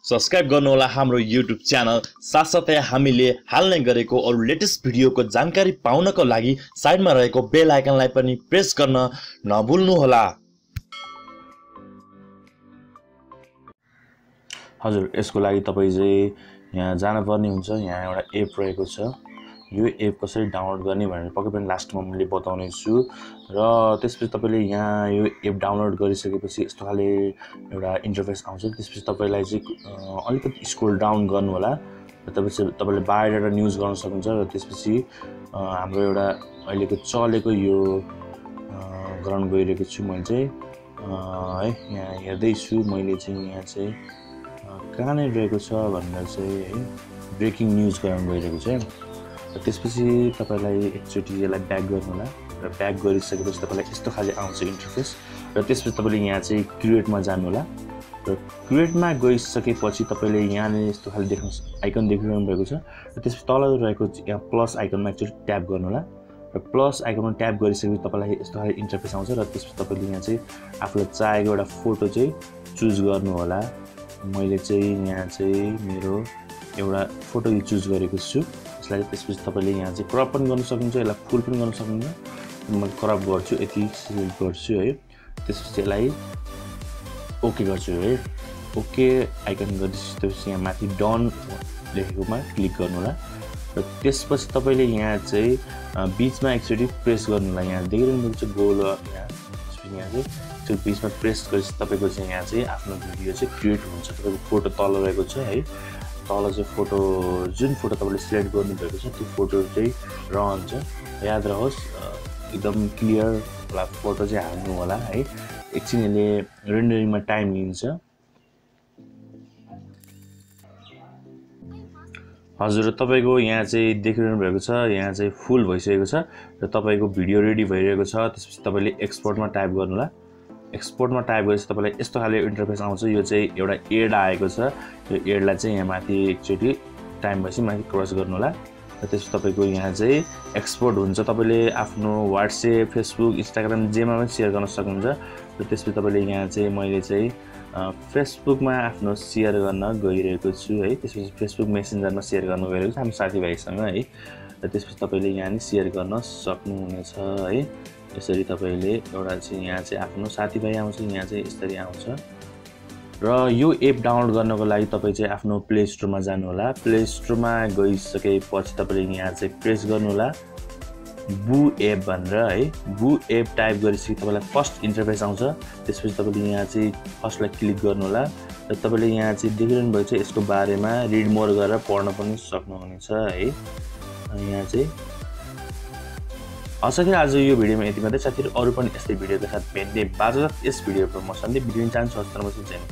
Subscribe गर्नुहोला हाम्रो YouTube channel साथसाथै हामीले हाल्ने गरेको अरु लेटेस्ट भिडियोको जानकारी पाउनको लागि साइडमा रहेको बेल आइकनलाई पनि प्रेस गर्न नभुल्नु होला। हजुर यसको लागि तपाई चाहिँ यहाँ जान पर्ने हुन्छ। यहाँ एउटा एप रहेको छ। यो एप कसरी डाउनलोड गर्ने भनेर पक्कै पनि लास्टमा मैले बताउने छु र त्यसपछि तपाईले यहाँ यो एप डाउनलोड गरिसकेपछि यस्तो खाले एउटा इन्टरफेस आउँछ। त्यसपछि तपाईलाई चाहिँ अलिकति स्क्रोल डाउन गर्नु होला र तपाईले बायोडाटा न्युज गर्न सक्नुहुन्छ र त्यसपछि हाम्रो एउटा अहिलेको चलेको यो गराउन गइरहेको छु मैले चाहिँ है यहाँ हेर्दै छु। मैले चाहिँ यहाँ चाहिँ कहाँनिर रहेको छ भनेर चाहिँ है ब्रेकिङ न्युज गराउन गइरहेको छ। त्यसपछि तपाईलाई एकचोटी यसलाई ब्याक गर्नु होला र ब्याक गरिसकेपछि तपाईलाई यस्तो खाले आउँछ इन्टरफेस र त्यसपछि तपाईले यहाँ चाहिँ क्रिएटमा जानु होला र क्रिएटमा गइसकेपछि तपाईले यहाँले यस्तो खाले देख्नु आइकन देखिरहनु भएको छ र त्यसपछि तल रहेको यहाँ प्लस आइकनमा एकचोटी ट्याप गर्नु होला र प्लस आइकनमा ट्याप गरिसकेपछि तपाईलाई यस्तो खाले इन्टरफेस आउँछ र त्यसपछि तपाईले यहाँ चाहिँ आफुलाई चाहेको एउटा फोटो चाहिँ चुज गर्नु होला। मैले चाहिँ यहाँ चाहिँ मेरो एउटा फोटो चुज गरेको छु। यसलाई त्यसपछि तपाईले यहाँ चाहिँ क्रप पनि गर्न सक्नुहुन्छ, यसलाई फुल पनि गर्न सक्नुहुन्छ। म क्रप गर्छु, यति सिलेक्ट गर्छु है। त्यसपछि यसलाई ओके गर्छु है। ओके आइकन गरिसकेपछि यहाँ माथि डन लेखेकोमा क्लिक गर्नु होला र त्यसपछि तपाईले यहाँ चाहिँ बीचमा एकचोटी प्रेस गर्नु होला। यहाँ देखिरहनु भएको छ गोल यहाँ चाहिँ त्यो बीचमा प्रेस गरेपछि तपाईको चाहिँ यहाँ चाहिँ आफ्नो भिडियो चाहिँ क्रिएट हुन्छ। तपाईको फोटो तल रहेको छ है। तल चाहिँ फोटो जुन फोटो तपाईले सिलेक्ट गर्नु भएको छ त्यो फोटो चाहिँ रहन्छ। याद रहोस् एकदम क्लियर वाला फोटो चाहिँ हाल्नु होला है। एकछिन यसले रेन्डरिङमा टाइम लिन्छ। हजुर तपाईको यहाँ चाहिँ देखिरहनु भएको छ यहाँ चाहिँ फुल भइसकेको छ र तपाईको भिडियो रेडी भइरहेको छ। त्यसपछि तपाईले एक्सपोर्टमा टाइप गर्नु होला। एक्सपोर्टमा टाइप गरेपछि तपाईलाई यस्तो खाले इन्टरफेस आउँछ। यो चाहिँ एउटा एड आएको छ। यो एडलाई चाहिँ यहाँ माथि एकचोटी टाइम भएपछि माथि क्रस गर्नु होला र त्यसपछि तपाईको यहाँ चाहिँ एक्सपोर्ट हुन्छ। तपाईले आफ्नो WhatsApp, Facebook, Instagram जेमा पनि शेयर गर्न सक्नुहुन्छ र त्यसपछि तपाईले यहाँ चाहिँ मैले चाहिँ फेसबुकमा आफ्नो शेयर गर्न गइरहेको छु है। त्यसपछि फेसबुक मेसेन्जरमा शेयर गर्न गइरहेको छु हाम्रो साथीभाइसँग है। र त्यसपछि तपाईले यहाँ नि शेयर गर्न सक्नुहुनेछ है। यसरी तपाईले एउटा चाहिँ यहाँ चाहिँ आफ्नो साथीभाइ आउँछ, यहाँ चाहिँ यसरी आउँछ। र यो एप डाउनलोड गर्नको लागि तपाई चाहिँ आफ्नो प्ले स्टोरमा जानु होला। प्ले स्टोरमा गइसकेपछि तपाईले यहाँ चाहिँ प्रेस गर्नु होला बु एप भनेर है। बु एप टाइप गरिसके तपाईलाई फर्स्ट इन्टरफेस आउँछ। त्यसपछि तपाईले यहाँ चाहिँ फर्स्टलाई क्लिक गर्नु होला र तपाईले यहाँ चाहिँ देखिरहनु भएको छ यसको बारेमा रिड मोर गरेर पढ्न पनि सक्नुहुनेछ है। यहाँ चाहिँ साथीहरु आज यो भिडियोमा यति मात्रै। साथीहरु अरु पनि यस्तै भिडियोका साथ भेट्ने बाजा यस भिडियोमा म सन्दीप भिडियो चाहन्छु। हस्तामा चाहिँ